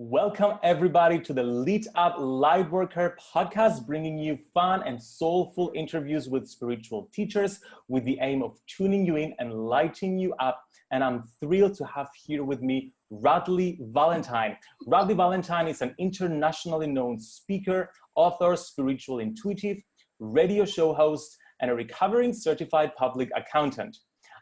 Welcome everybody to the Lit Up Lightworker Podcast, bringing you fun and soulful interviews with spiritual teachers with the aim of tuning you in and lighting you up. And I'm thrilled to have here with me Radleigh Valentine. Radleigh Valentine is an internationally known speaker, author, spiritual intuitive, radio show host, and a recovering certified public accountant.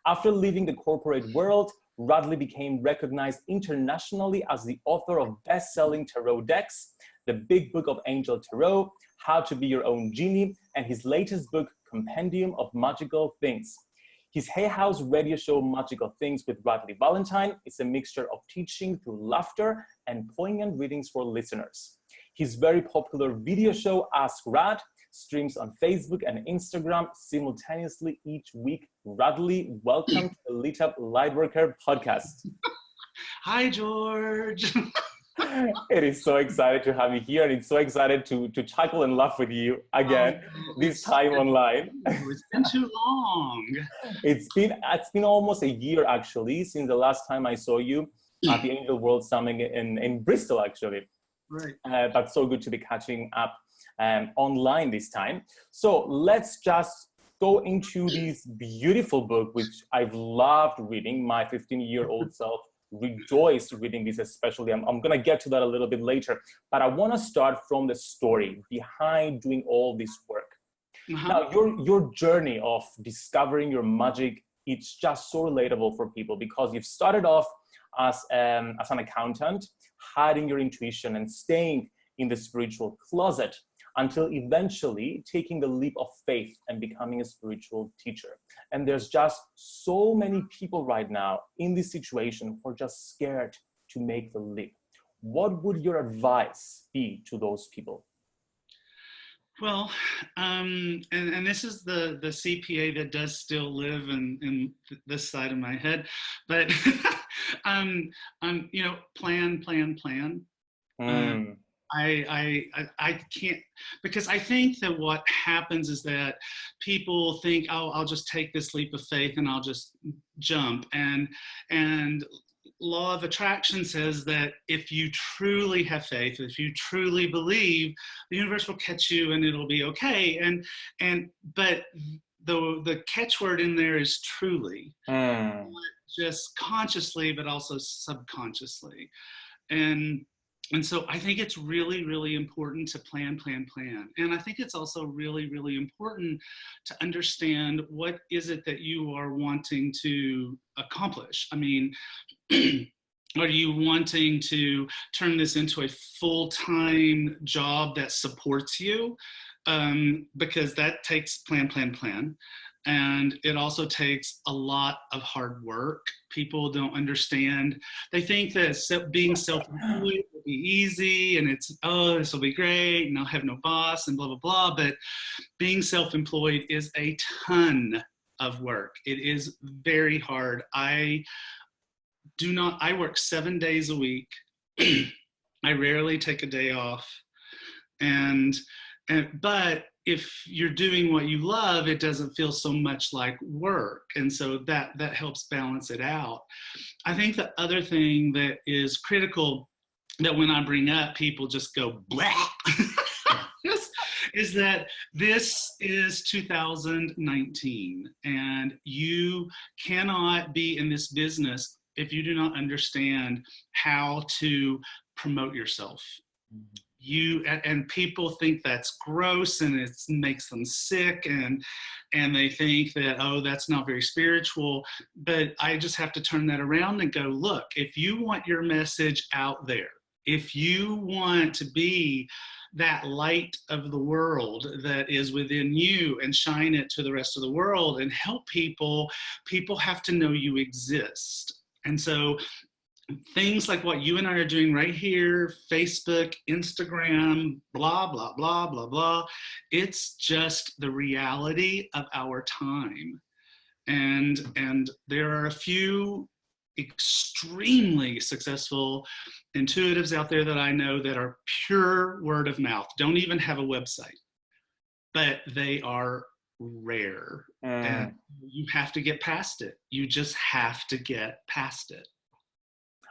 After leaving the corporate world, Radleigh became recognized internationally as the author of best-selling tarot decks, The Big Book of Angel Tarot, How to Be Your Own Genie, and his latest book, Compendium of Magical Things. His Hay House radio show, Magical Things with Radleigh Valentine, is a mixture of teaching through laughter and poignant readings for listeners. His very popular video show, Ask Rad, streams on Facebook and Instagram simultaneously each week. Radleigh, welcome to the Lit Up Lightworker Podcast. Hi, George. It is so excited to have you here, and it's so excited to chuckle and laugh with you again, this time online. It's been too long. It's been almost a year, actually, since the last time I saw you at the Angel World Summit in Bristol, actually. Right. But so good to be catching up online this time. So let's just go into this beautiful book, which I've loved reading. My 15-year-old self rejoiced reading this, especially. I'm going to get to that a little bit later, but I want to start from the story behind doing all this work. Now, your journey of discovering your magic, it's just so relatable for people because you've started off as an accountant, hiding your intuition and staying in the spiritual closet until eventually taking the leap of faith and becoming a spiritual teacher. And there's just so many people right now in this situation who are just scared to make the leap. What would your advice be to those people? Well, and this is the CPA that does still live in this side of my head, but plan. I can't, because I think that what happens is that people think, oh, I'll just take this leap of faith and I'll just jump. And law of attraction says that if you truly have faith, if you truly believe, the universe will catch you and it'll be okay. But the catchword in there is truly, not just consciously, but also subconsciously. And so I think it's really, really important to plan. And I think it's also really, really important to understand what is it that you are wanting to accomplish. I mean, are you wanting to turn this into a full-time job that supports you? Because that takes plan. And it also takes a lot of hard work. People don't understand. They think that being self-employed will be easy and it's, oh, this will be great and I'll have no boss and blah, blah, blah. But being self-employed is a ton of work. It is very hard. I work 7 days a week. I rarely take a day off. But if you're doing what you love, it doesn't feel so much like work. And so that helps balance it out. I think the other thing that is critical that when I bring up, people just go, blah, is that this is 2019 and you cannot be in this business if you do not understand how to promote yourself. And people think that's gross and it makes them sick and they think that, oh, that's not very spiritual. But I just have to turn that around and go, look, if you want your message out there, if you want to be that light of the world that is within you and shine it to the rest of the world and help people have to know you exist. And so things like what you and I are doing right here, Facebook, Instagram, blah, blah, blah, blah, blah. It's just the reality of our time. And there are a few extremely successful intuitives out there that I know that are pure word of mouth, don't even have a website, but they are rare. And you have to get past it. You just have to get past it.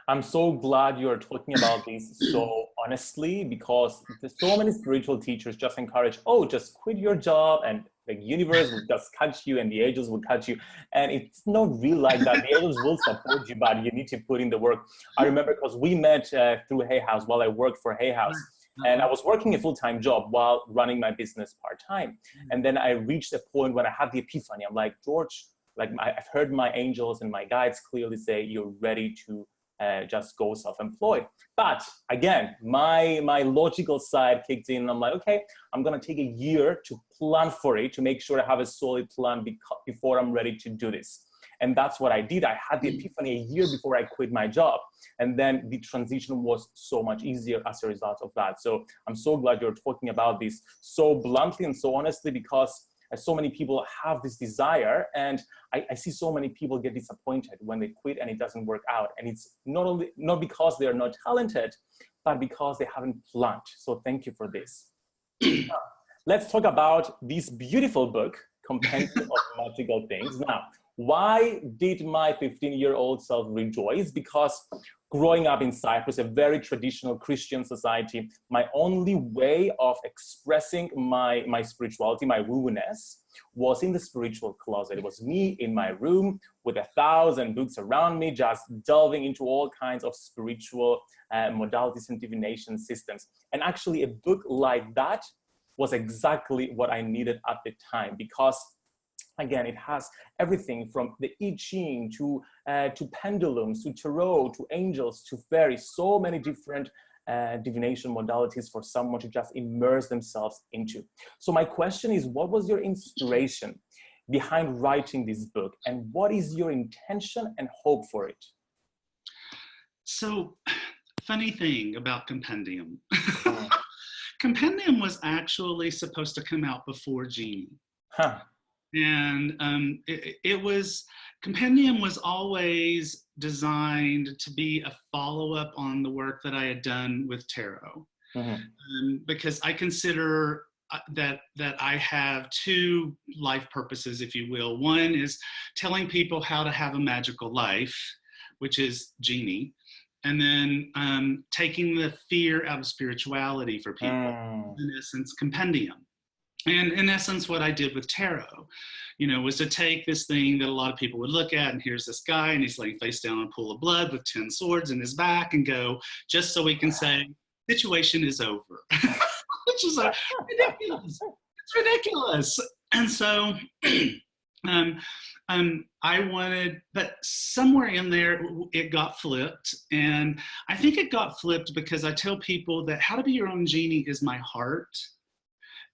I'm so glad you're talking about this so honestly, because there's so many spiritual teachers just encourage, oh, just quit your job and the universe will just catch you and the angels will catch you. And it's not real like that. The angels will support you, but you need to put in the work. I remember because we met through Hay House while I worked for Hay House. And I was working a full-time job while running my business part-time. And then I reached a point when I had the epiphany. I'm like, George, like I've heard my angels and my guides clearly say you're ready to just go self-employed. But again, my logical side kicked in. I'm like, okay, I'm gonna take a year to plan for it, to make sure I have a solid plan before I'm ready to do this. And that's what I did. I had the epiphany a year before I quit my job. And then the transition was so much easier as a result of that. So I'm so glad you're talking about this so bluntly and so honestly, because so many people have this desire, and I see so many people get disappointed when they quit and it doesn't work out. And it's not because they're not talented, but because they haven't planned. So thank you for this. Now, let's talk about this beautiful book, Compendium of Magical Things. Now, why did my 15-year-old self rejoice? Because growing up in Cyprus, a very traditional Christian society, my only way of expressing my spirituality, my woo-ness, was in the spiritual closet. It was me in my room with 1,000 books around me, just delving into all kinds of spiritual modalities and divination systems. And actually, a book like that was exactly what I needed at the time, because again, it has everything from the I Ching to pendulums, to tarot, to angels, to fairies, so many different divination modalities for someone to just immerse themselves into. So my question is, what was your inspiration behind writing this book, and what is your intention and hope for it? So, funny thing about Compendium. Compendium was actually supposed to come out before Genie. Huh. And Compendium was always designed to be a follow-up on the work that I had done with tarot. Because I consider that I have two life purposes, if you will. One is telling people how to have a magical life, which is Genie, and then taking the fear out of spirituality for people. In essence, Compendium. And in essence, what I did with tarot, was to take this thing that a lot of people would look at, and here's this guy, and he's laying face down in a pool of blood with 10 swords in his back, and go, just so we can say, situation is over, which is ridiculous. It's ridiculous. And so I wanted, but somewhere in there, it got flipped. And I think it got flipped because I tell people that how to be your own genie is my heart,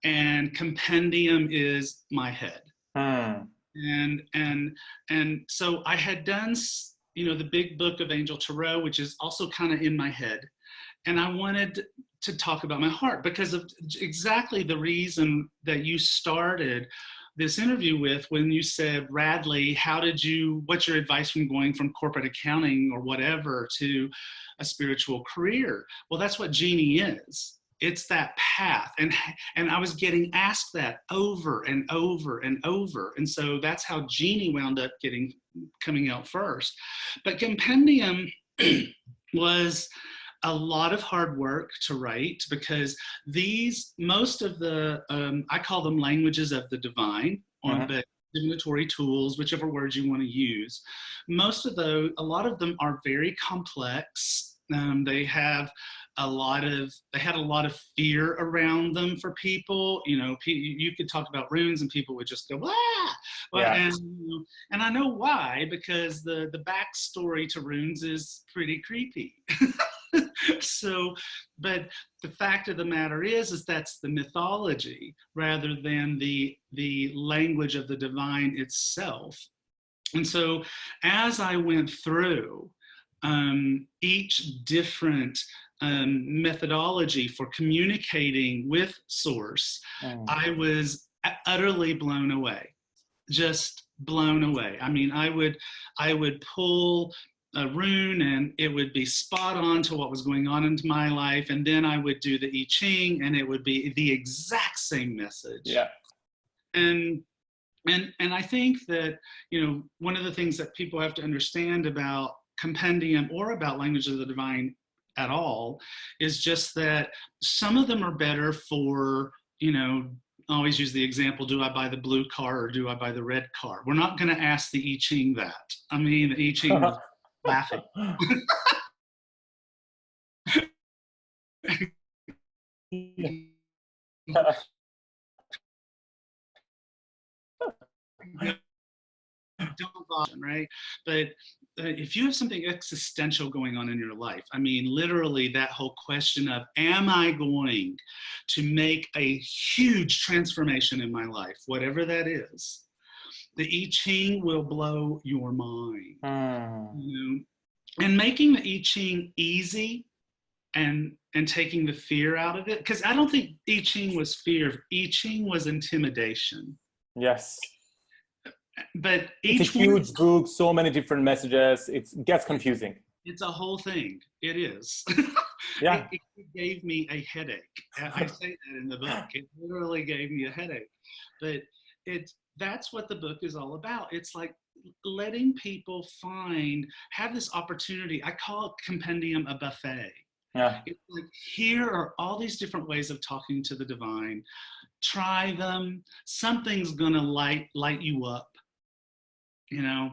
and Compendium is my head. And so I had done, the big book of Angel Tarot, which is also kind of in my head. And I wanted to talk about my heart because of exactly the reason that you started this interview with when you said, Radleigh, what's your advice from going from corporate accounting or whatever to a spiritual career? Well, that's what Genie is. It's that path. And I was getting asked that over and over and over. And so that's how Genie wound up coming out first. But Compendium was a lot of hard work to write, because most of the, I call them languages of the divine, but divinatory tools, whichever words you want to use. A lot of them are very complex. They had a lot of fear around them for people. You could talk about runes and people would just go, ah! Yeah. And I know why, because the backstory to runes is pretty creepy. So, but the fact of the matter is that's the mythology rather than the language of the divine itself. And so as I went through each different methodology for communicating with Source, I was utterly blown away, just blown away. I mean, I would pull a rune and it would be spot on to what was going on into my life, and then I would do the I Ching and it would be the exact same message. Yeah. And I think that one of the things that people have to understand about compendium or about language of the divine at all is just that some of them are better for, you know, I always use the example, do I buy the blue car or do I buy the red car? We're not going to ask the I Ching that. I mean, the I Ching was laughing. Don't bother, right? But if you have something existential going on in your life, I mean, literally that whole question of, am I going to make a huge transformation in my life, whatever that is, the I Ching will blow your mind. You know? And making the I Ching easy and taking the fear out of it, because I don't think I Ching was fear. I Ching was intimidation. Yes. But it's a huge book, so many different messages. It gets confusing. It's a whole thing. It is. Yeah. It gave me a headache. I say that in the book. It literally gave me a headache. But that's what the book is all about. It's like letting people have this opportunity. I call it Compendium a buffet. Yeah. It's like, here are all these different ways of talking to the divine. Try them. Something's gonna light you up. You know,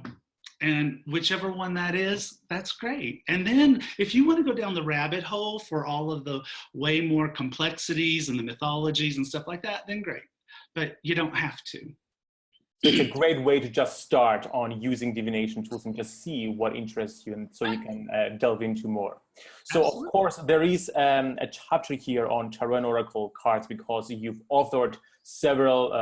and whichever one that is, that's great. And then if you want to go down the rabbit hole for all of the way more complexities and the mythologies and stuff like that, then great. But you don't have to. It's a great way to just start on using divination tools and just see what interests you, and so you can delve into more. So Absolutely. Of course, there is a chapter here on tarot and oracle cards, because you've authored several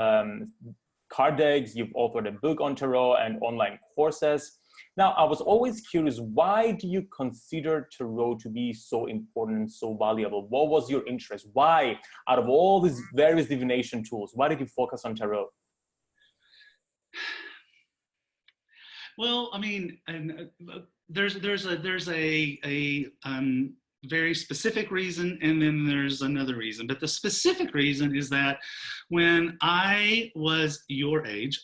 card decks, you've authored a book on tarot and online courses. Now, I was always curious, why do you consider tarot to be so important and so valuable? What was your interest? Why, out of all these various divination tools, why did you focus on tarot? Well, I mean, there's a very specific reason, and then there's another reason. But the specific reason is that when I was your age,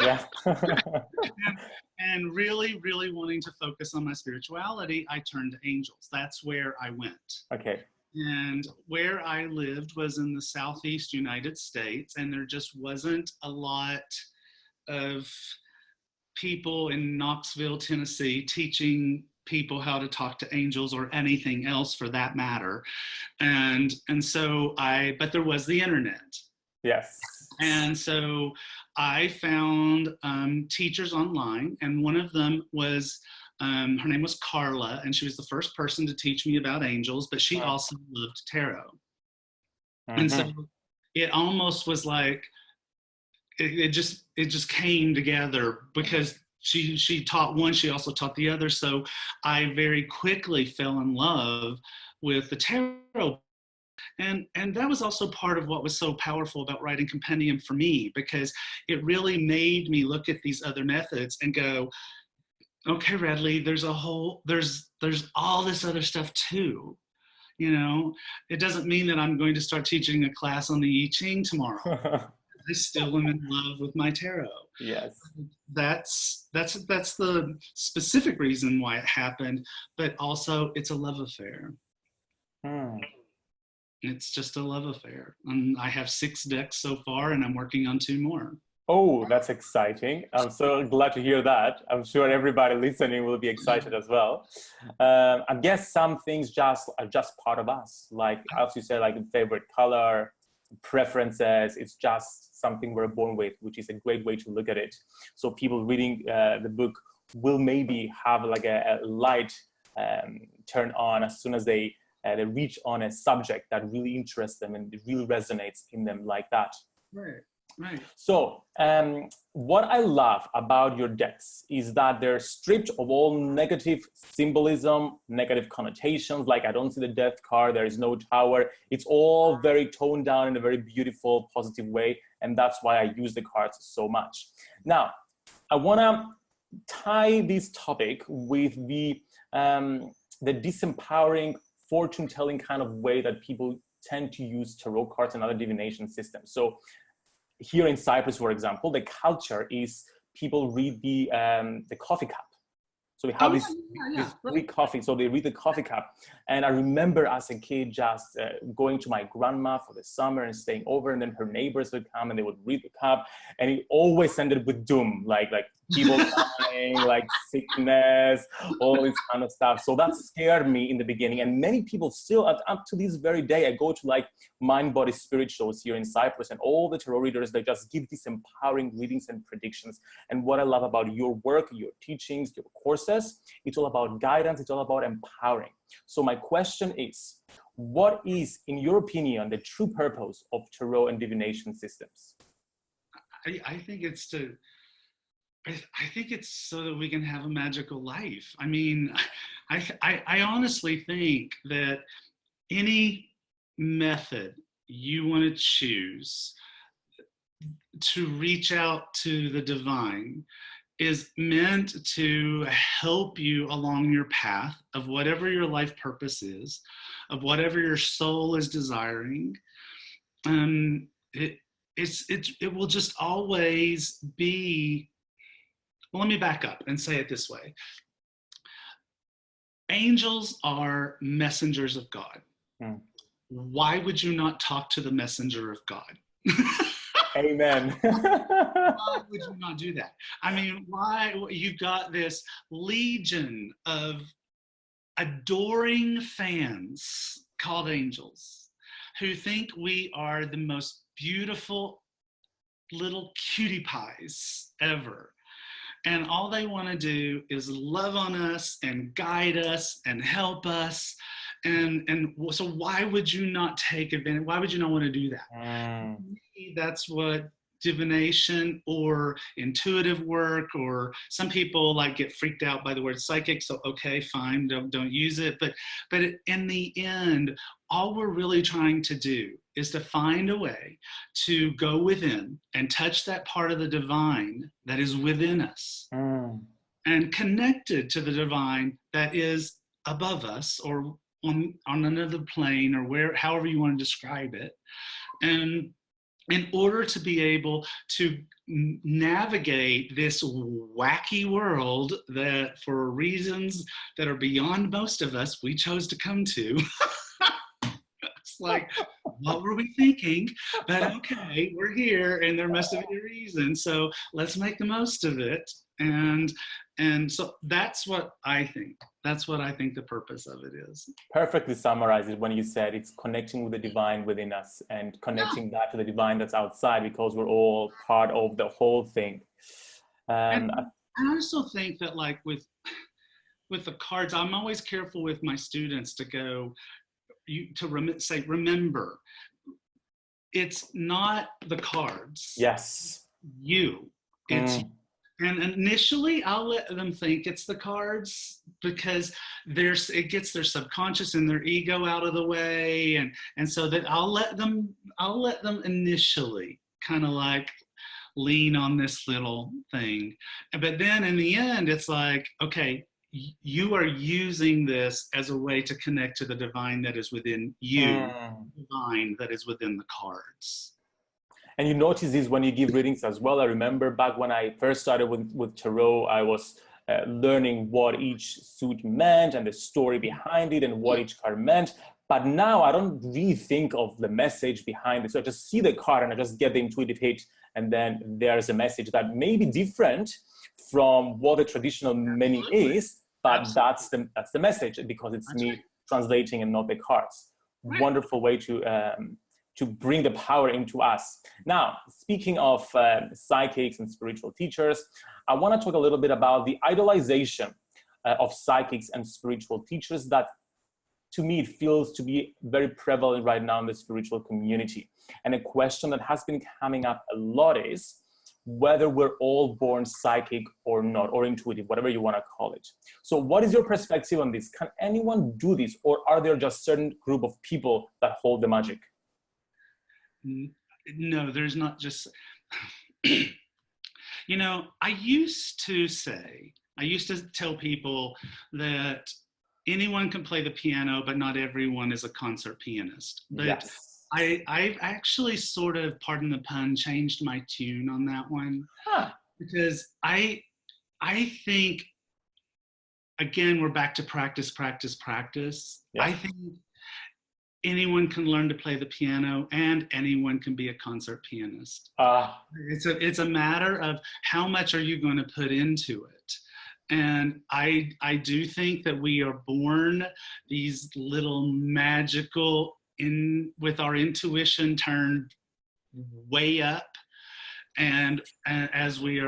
yeah. and really, really wanting to focus on my spirituality, I turned to angels. That's where I went. Okay. And where I lived was in the Southeast United States, and there just wasn't a lot of people in Knoxville, Tennessee, teaching people how to talk to angels or anything else for that matter. And so but there was the internet. Yes. And so I found teachers online, and one of them was, her name was Carla, and she was the first person to teach me about angels, but she also loved tarot. Mm-hmm. And so it almost was like, it just came together, because she taught one, she also taught the other. So I very quickly fell in love with the tarot. And that was also part of what was so powerful about writing Compendium for me, because it really made me look at these other methods and go, okay, Radleigh, there's all this other stuff too. You know, it doesn't mean that I'm going to start teaching a class on the I Ching tomorrow. I still am in love with my tarot. Yes. That's the specific reason why it happened, but also it's a love affair. It's just a love affair. And I have 6 decks so far, and I'm working on 2 more. Oh, that's exciting. I'm so glad to hear that. I'm sure everybody listening will be excited as well. I guess some things are just part of us. Like, as you said, like favorite color, preferences, it's just something we're born with, which is a great way to look at it. So people reading the book will maybe have like a light turn on as soon as they reach on a subject that really interests them and it really resonates in them like that. Right. So what I love about your decks is that they're stripped of all negative symbolism, negative connotations, like I don't see the death card, there is no tower. It's all very toned down in a very beautiful, positive way. And that's why I use the cards so much. Now, I want to tie this topic with the disempowering, fortune-telling kind of way that people tend to use tarot cards and other divination systems. So here in Cyprus, for example, the culture is people read the coffee cup. So we have Oh, this free coffee. So they read the coffee cup. And I remember as a kid just going to my grandma for the summer and staying over, and then her neighbors would come and they would read the cup. And it always ended with doom, like people dying, like sickness, all this kind of stuff. So that scared me in the beginning. And many people still, up to this very day, I go to like mind, body, spirit shows here in Cyprus, and all the tarot readers, they just give these empowering readings and predictions. And what I love about your work, your teachings, your courses, it's all about guidance, it's all about empowering. So my question is, what is, in your opinion, the true purpose of tarot and divination systems? I think it's so that we can have a magical life. I mean, I honestly think that any method you want to choose to reach out to the divine is meant to help you along your path of whatever your life purpose is, of whatever your soul is desiring. It will just always be. Well, let me back up and say it this way. Angels are messengers of God. Why would you not talk to the messenger of God? Amen. Why would you not do that? I mean, why? You've got this legion of adoring fans called angels who think we are the most beautiful little cutie pies ever. And all they want to do is love on us and guide us and help us. And so why would you not take advantage? Why would you not want to do that? That's what divination or intuitive work, or some people like get freaked out by the word psychic. So, okay, fine, don't use it. But in the end, all we're really trying to do is to find a way to go within and touch that part of the divine that is within us and connected to the divine that is above us or on another plane, or however you want to describe it. And in order to be able to navigate this wacky world that, for reasons that are beyond most of us, we chose to come to. It's like, what were we thinking? But okay, we're here, and there must have been a reason. So let's make the most of it. And so that's what I think. That's what I think the purpose of it is. Perfectly summarized it when you said it's connecting with the divine within us and connecting that to the divine that's outside, because we're all part of the whole thing. And I also think that, like with the cards, I'm always careful with my students to go, remember, it's not the cards. Yes. You. It's you. And initially, I'll let them think it's the cards, because it gets their subconscious and their ego out of the way, and so that I'll let them initially kind of like lean on this little thing, but then in the end, it's like, okay, you are using this as a way to connect to the divine that is within you, divine that is within the cards. And you notice this when you give readings as well. I remember back when I first started with tarot, I was learning what each suit meant and the story behind it and what each card meant. But now I don't really think of the message behind it. So I just see the card and I just get the intuitive hit. And then there's a message that may be different from what the traditional meaning is, but that's the message, because it's me translating and not the cards. Wonderful way to bring the power into us. Now, speaking of psychics and spiritual teachers, I want to talk a little bit about the idolization of psychics and spiritual teachers that, to me, it feels to be very prevalent right now in the spiritual community. And a question that has been coming up a lot is whether we're all born psychic or not, or intuitive, whatever you want to call it. So what is your perspective on this? Can anyone do this, or are there just certain group of people that hold the magic? No, there's not just, you know, I used to tell people that anyone can play the piano, but not everyone is a concert pianist. But yes. I've actually sort of, pardon the pun, changed my tune on that one. Because I think again, we're back to practice, practice, practice. Yeah. I think anyone can learn to play the piano, and anyone can be a concert pianist. It's a matter of how much are you going to put into it. And I do think that we are born these little magical, with our intuition turned way up, and as we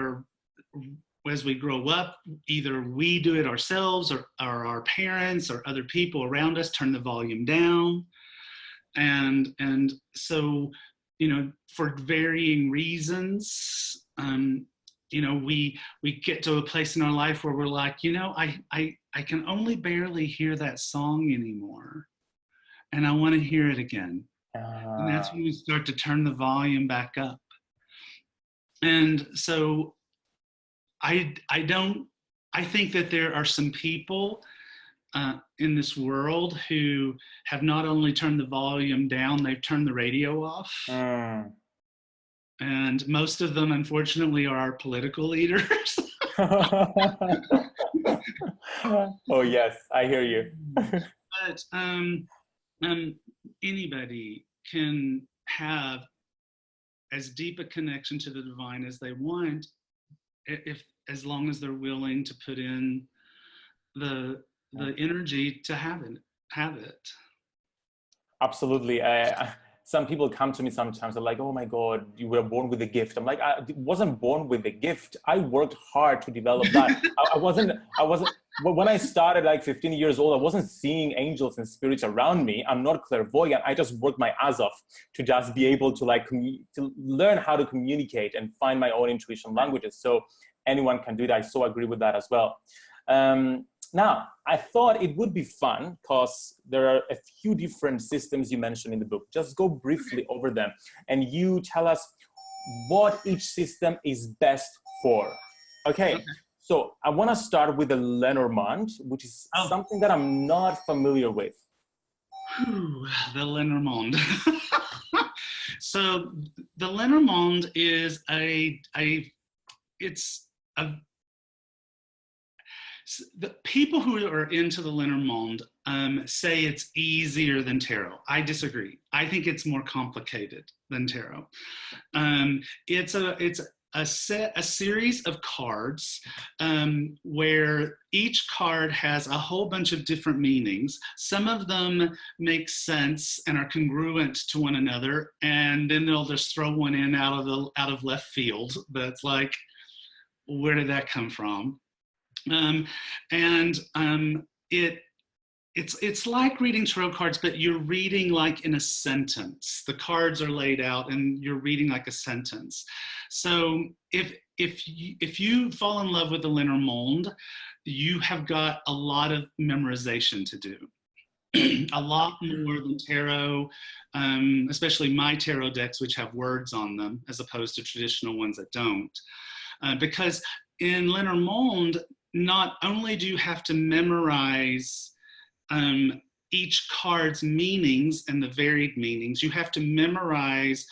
grow up, either we do it ourselves, or our parents or other people around us turn the volume down. And so, you know, for varying reasons, you know, we get to a place in our life where we're like, you know, I can only barely hear that song anymore, and I want to hear it again. And that's when we start to turn the volume back up. And so I think that there are some people in this world who have not only turned the volume down, they've turned the radio off. And most of them, unfortunately, are our political leaders. Oh, yes, I hear you. But anybody can have as deep a connection to the divine as they want, as long as they're willing to put in the energy to have it. Absolutely. Some people come to me sometimes, they're like, oh my God, you were born with a gift. I'm like, I wasn't born with a gift. I worked hard to develop that. I wasn't, when I started like 15 years old, I wasn't seeing angels and spirits around me. I'm not clairvoyant. I just worked my ass off to just be able to to learn how to communicate and find my own intuition languages. So anyone can do that. I so agree with that as well. Now, I thought it would be fun because there are a few different systems you mentioned in the book. Just go briefly over them and you tell us what each system is best for. Okay. So I want to start with the Lenormand, which is something that I'm not familiar with. The Lenormand. So the Lenormand is the people who are into the Lenormand say it's easier than tarot. I disagree. I think it's more complicated than tarot. It's a series of cards where each card has a whole bunch of different meanings. Some of them make sense and are congruent to one another, and then they'll just throw one in out of left field. That's like, where did that come from? It's like reading tarot cards, but you're reading like in a sentence. The cards are laid out and you're reading like a sentence. So if you fall in love with the Lenormand, you have got a lot of memorization to do. A lot more than tarot, especially my tarot decks, which have words on them, as opposed to traditional ones that don't. Because in Lenormand, not only do you have to memorize each card's meanings and the varied meanings, you have to memorize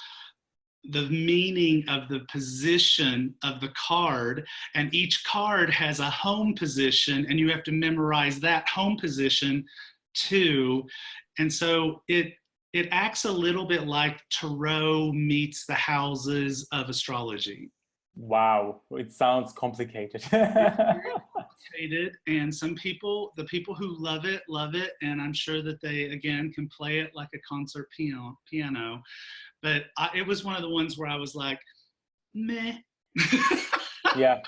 the meaning of the position of the card, and each card has a home position, and you have to memorize that home position too. And so it acts a little bit like tarot meets the houses of astrology. Wow, it sounds complicated. And some people, the people who love it, and I'm sure that they, again, can play it like a concert piano. But it was one of the ones where I was like, meh. Yeah.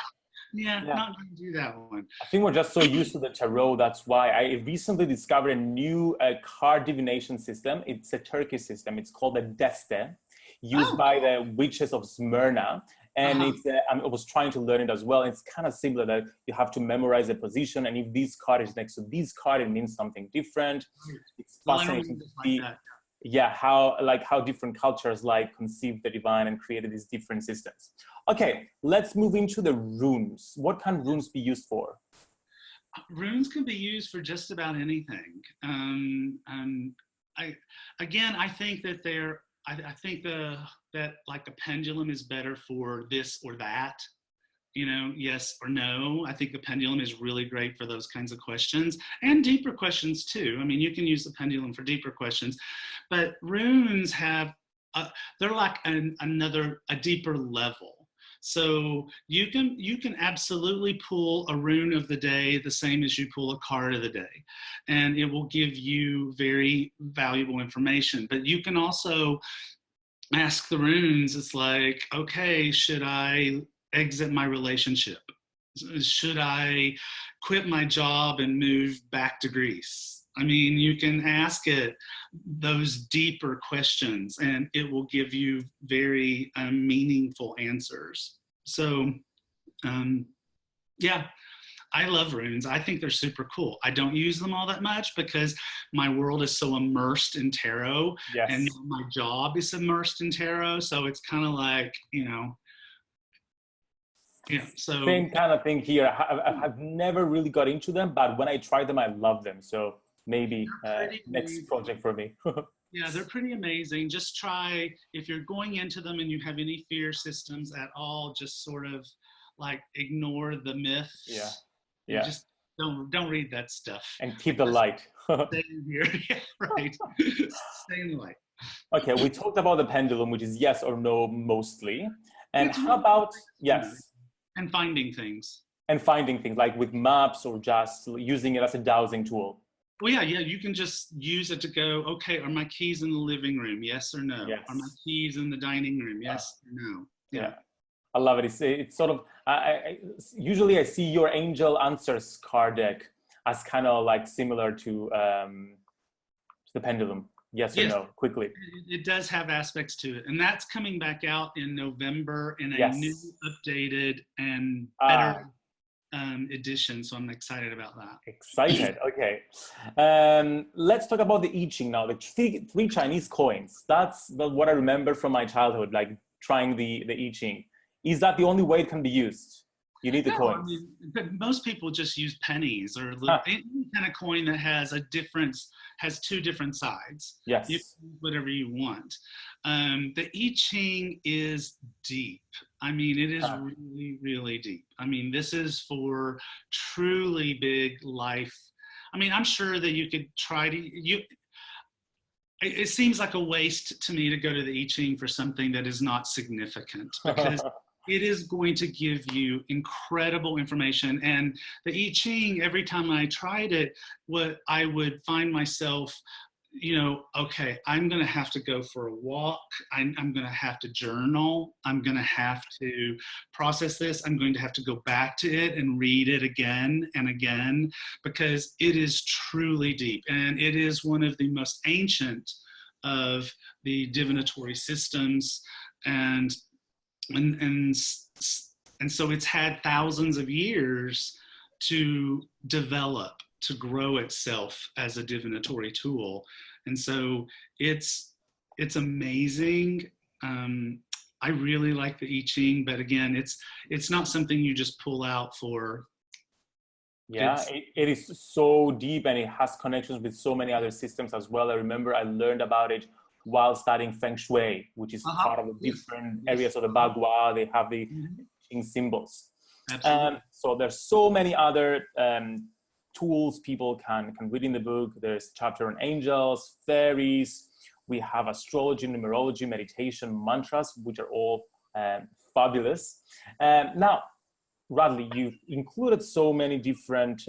Yeah, not going to do that one. I think we're just so used to the tarot. That's why I recently discovered a new card divination system. It's a Turkish system. It's called the Deste, used by the witches of Smyrna. And it's, I was trying to learn it as well. It's kind of similar that you have to memorize a position. And if this card is next to this card, it means something different. It's fascinating to see, how different cultures conceive the divine and created these different systems. Okay, let's move into the runes. What can runes be used for? Runes can be used for just about anything. I think that I think that like a pendulum is better for this or that. yes or no. I think the pendulum is really great for those kinds of questions, and deeper questions too. I mean, you can use the pendulum for deeper questions, but runes have, they're like a deeper level. So you can absolutely pull a rune of the day the same as you pull a card of the day, and it will give you very valuable information. But you can also ask the runes, it's like, okay, should I exit my relationship? Should I quit my job and move back to Greece? I mean, you can ask it those deeper questions, and it will give you very meaningful answers. So, yeah, I love runes. I think they're super cool. I don't use them all that much because my world is so immersed in tarot, Yes. and my job is immersed in tarot. So it's kind of like, so same kind of thing here. I've never really got into them, but when I try them, I love them. So maybe next project for me. Yeah, they're pretty amazing. Just try, if you're going into them and you have any fear systems at all, just sort of like ignore the myth. Yeah. Just don't read that stuff. And keep the light. Stay in here. Yeah, right. Stay in the light. Okay, we talked about the pendulum, which is yes or no mostly. And how about, yes. And finding things. And finding things, like with maps or just using it as a dowsing tool. Well, yeah, you can just use it to go, okay, are my keys in the living room? Yes or no? Yes. Are my keys in the dining room? Yes or no? Yeah. I love it. It's sort of, usually I see your angel answers card deck as kind of like similar to the pendulum. Yes or no, quickly. It does have aspects to it. And that's coming back out in November in a new, updated, and better edition. So I'm excited about that. Excited, okay. Let's talk about the I Ching now. The three Chinese coins. That's what I remember from my childhood, like trying the I Ching. Is that the only way it can be used? You need the coins. I mean, most people just use pennies or any kind of coin that has has two different sides. Yes. You can use whatever you want. The I Ching is deep. I mean, it is really, really deep. I mean, this is for truly big life. I mean, I'm sure that you could try to, it seems like a waste to me to go to the I Ching for something that is not significant, because it is going to give you incredible information. And the I Ching, every time I tried it, what I would find myself, okay, I'm going to have to go for a walk. I'm going to have to journal. I'm going to have to process this. I'm going to have to go back to it and read it again and again, because it is truly deep. And it is one of the most ancient of the divinatory systems. And so it's had thousands of years to develop, to grow itself as a divinatory tool. And so it's amazing. I really like the I Ching, but again, it's not something you just pull out for. Yeah, it is so deep, and it has connections with so many other systems as well. I remember I learned about it while studying Feng Shui, which is part of the different areas of the Bagua. They have the Qing symbols. So there's so many other tools people can read in the book. There's a chapter on angels, fairies. We have astrology, numerology, meditation, mantras, which are all fabulous. Now, Radleigh, you've included so many different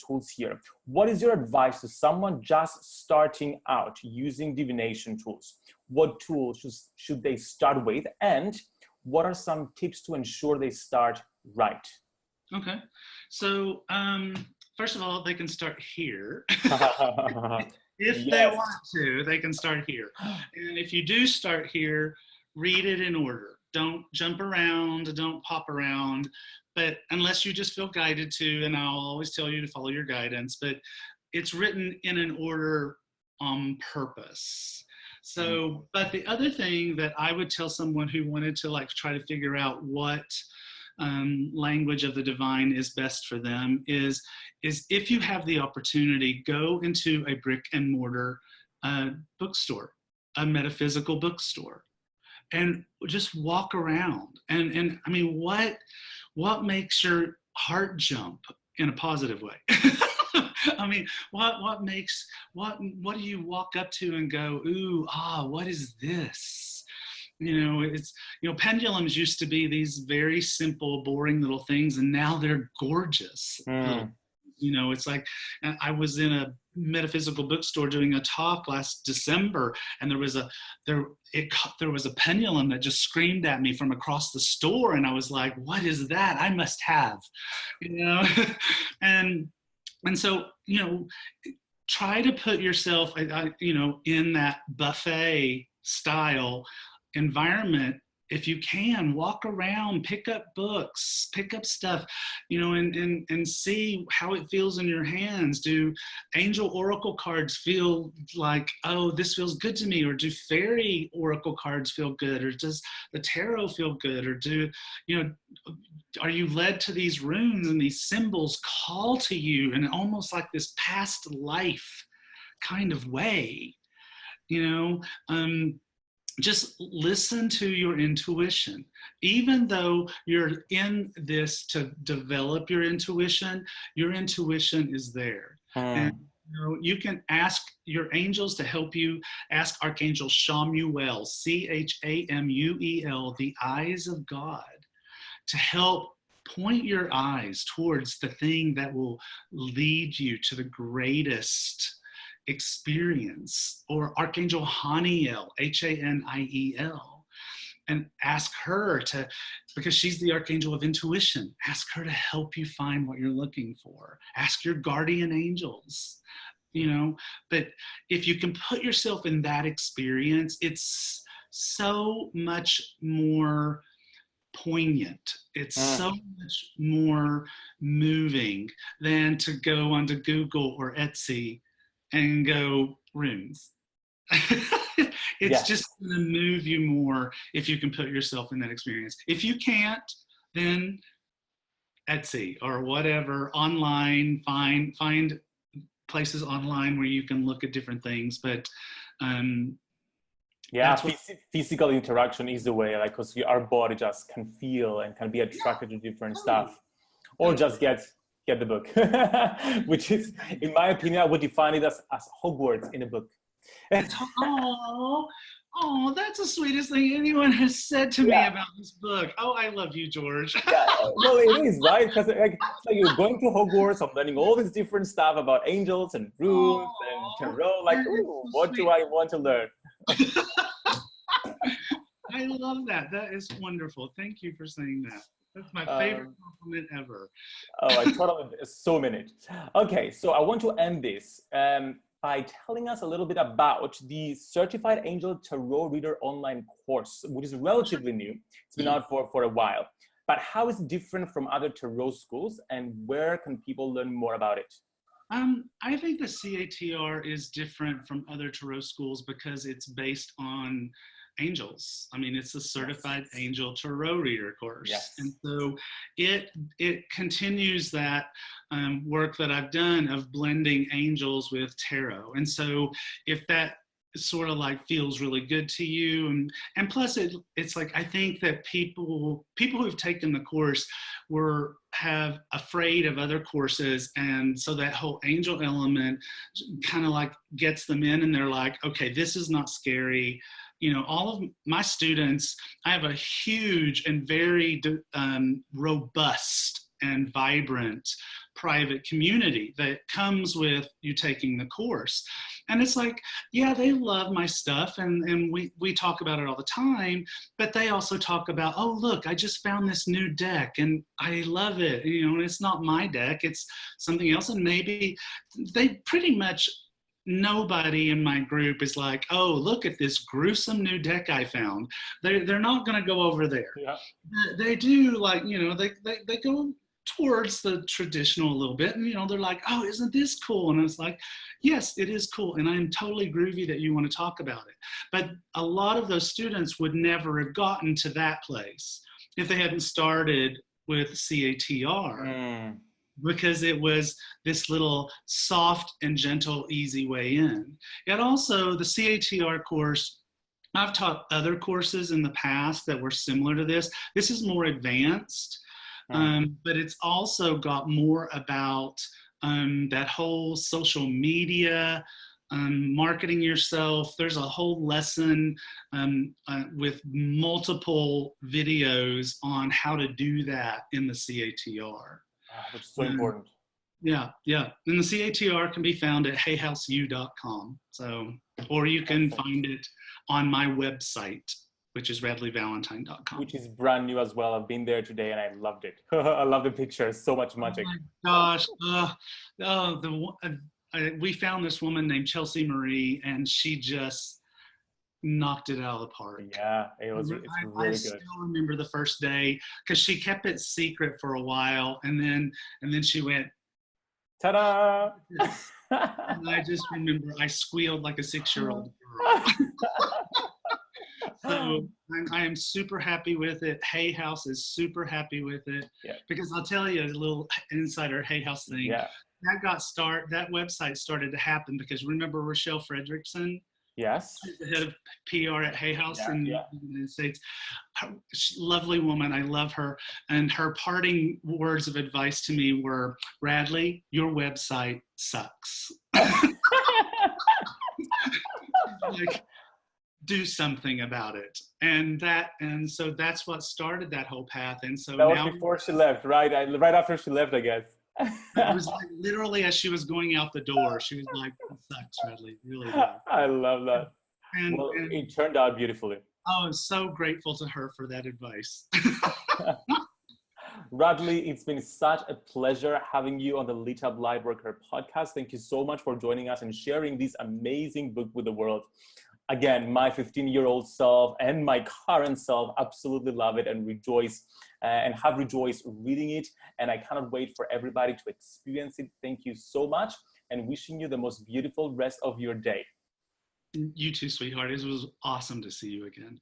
tools here. What is your advice to someone just starting out using divination tools? What tools should they start with? And what are some tips to ensure they start right? Okay. So, first of all, they can start here. If they want to, they can start here. And if you do start here, read it in order. Don't jump around, don't pop around. But unless you just feel guided to, and I'll always tell you to follow your guidance, but it's written in an order on purpose. So, but the other thing that I would tell someone who wanted to like try to figure out what language of the divine is best for them is if you have the opportunity, go into a brick and mortar bookstore, a metaphysical bookstore. and just walk around. And I mean, what makes your heart jump in a positive way? I mean, what do you walk up to and go, ooh, what is this? You know, it's, you know, pendulums used to be these very simple, boring little things, and now they're gorgeous. You know, it's like, I was in a metaphysical bookstore doing a talk last December, and there was a pendulum that just screamed at me from across the store, and I was like, what is that? I must have, you know. and so, you know, try to put yourself, you know, in that buffet style environment. If you can, walk around, pick up books, pick up stuff, you know, and see how it feels in your hands. Do angel oracle cards feel like, oh, this feels good to me? Or do fairy oracle cards feel good? Or does the tarot feel good? Or do, you know, are you led to these runes and these symbols call to you in almost like this past life kind of way, you know? Just listen to your intuition. Even though you're in this to develop your intuition is there. And you know, you can ask your angels to help you. Ask Archangel Chamuel, Chamuel, the eyes of God, to help point your eyes towards the thing that will lead you to the greatest experience. Or Archangel Haniel, Haniel, and ask her to, because she's the archangel of intuition, ask her to help you find what you're looking for. Ask your guardian angels, you know. But if you can put yourself in that experience, it's so much more poignant. It's so much more moving than to go onto Google or Etsy and go runes. It's just going to move you more if you can put yourself in that experience. If you can't, then Etsy or whatever, online, find places online where you can look at different things. But physical interaction is the way, like, because our body just can feel and can be attracted to different stuff. Or just get the book, which is, in my opinion, I would define it as Hogwarts in a book. Oh, that's the sweetest thing anyone has said to me about this book. Oh, I love you, George. Well, it is, right? Because it's like you're going to Hogwarts, I'm learning all this different stuff about angels and runes and tarot. Like, ooh, what do I want to learn? I love that. That is wonderful. Thank you for saying that. That's my favorite compliment ever. I totally, so many. Okay, so I want to end this by telling us a little bit about the Certified Angel Tarot Reader online course, which is relatively new. It's been out for a while. But how is it different from other tarot schools, and where can people learn more about it? I think the CITR is different from other tarot schools because it's based on angels. I mean, it's a certified angel tarot reader course. And so it continues that work that I've done of blending angels with tarot. And so if that sort of like feels really good to you, and plus it's like, I think that people who've taken the course have afraid of other courses, and so that whole angel element kind of like gets them in, and they're like, okay, this is not scary. You know, all of my students, I have a huge and very robust and vibrant private community that comes with you taking the course. And it's like, yeah, they love my stuff, and we talk about it all the time, but they also talk about, oh, look, I just found this new deck and I love it. You know, and it's not my deck, it's something else. And maybe they pretty much, nobody in my group is like, oh, look at this gruesome new deck I found. They're not going to go over there. They do, like, you know, they go towards the traditional a little bit, and, you know, they're like, oh, isn't this cool? And it's like, yes, it is cool, and I'm totally groovy that you want to talk about it. But a lot of those students would never have gotten to that place if they hadn't started with CITR. Because it was this little soft and gentle, easy way in. Yet also the CITR course, I've taught other courses in the past that were similar to this. This is more advanced, but it's also got more about that whole social media, marketing yourself. There's a whole lesson with multiple videos on how to do that in the CITR. Which is so important. Yeah. And the CITR can be found at heyhouseu.com. So, or you can find it on my website, which is radleighvalentine.com. Which is brand new as well. I've been there today and I loved it. I love the pictures. So much magic. Oh my gosh. We found this woman named Chelsea Marie, and she just knocked it out of the park. Yeah, it's really good. I still remember the first day because she kept it secret for a while, and then she went, ta-da! And I just remember I squealed like a 6-year-old girl. So I am super happy with it. Hay House is super happy with it. Because I'll tell you a little insider Hay House thing. Yeah. That website started to happen because remember Rochelle Fredrickson? Yes. She's the head of PR at Hay House in the United States. Lovely woman. I love her. And her parting words of advice to me were, Radleigh, your website sucks. Like, do something about it. And so that's what started that whole path. And so that was before she left, right? Right after she left, I guess. It was like literally as she was going out the door, she was like, it sucks, Radleigh, really does. I love that. And it turned out beautifully. Oh, I'm so grateful to her for that advice. Radleigh, it's been such a pleasure having you on the Lit Up Lightworker podcast. Thank you so much for joining us and sharing this amazing book with the world. Again, my 15-year-old self and my current self absolutely love it and rejoice and have rejoiced reading it. And I cannot wait for everybody to experience it. Thank you so much and wishing you the most beautiful rest of your day. You too, sweetheart. It was awesome to see you again.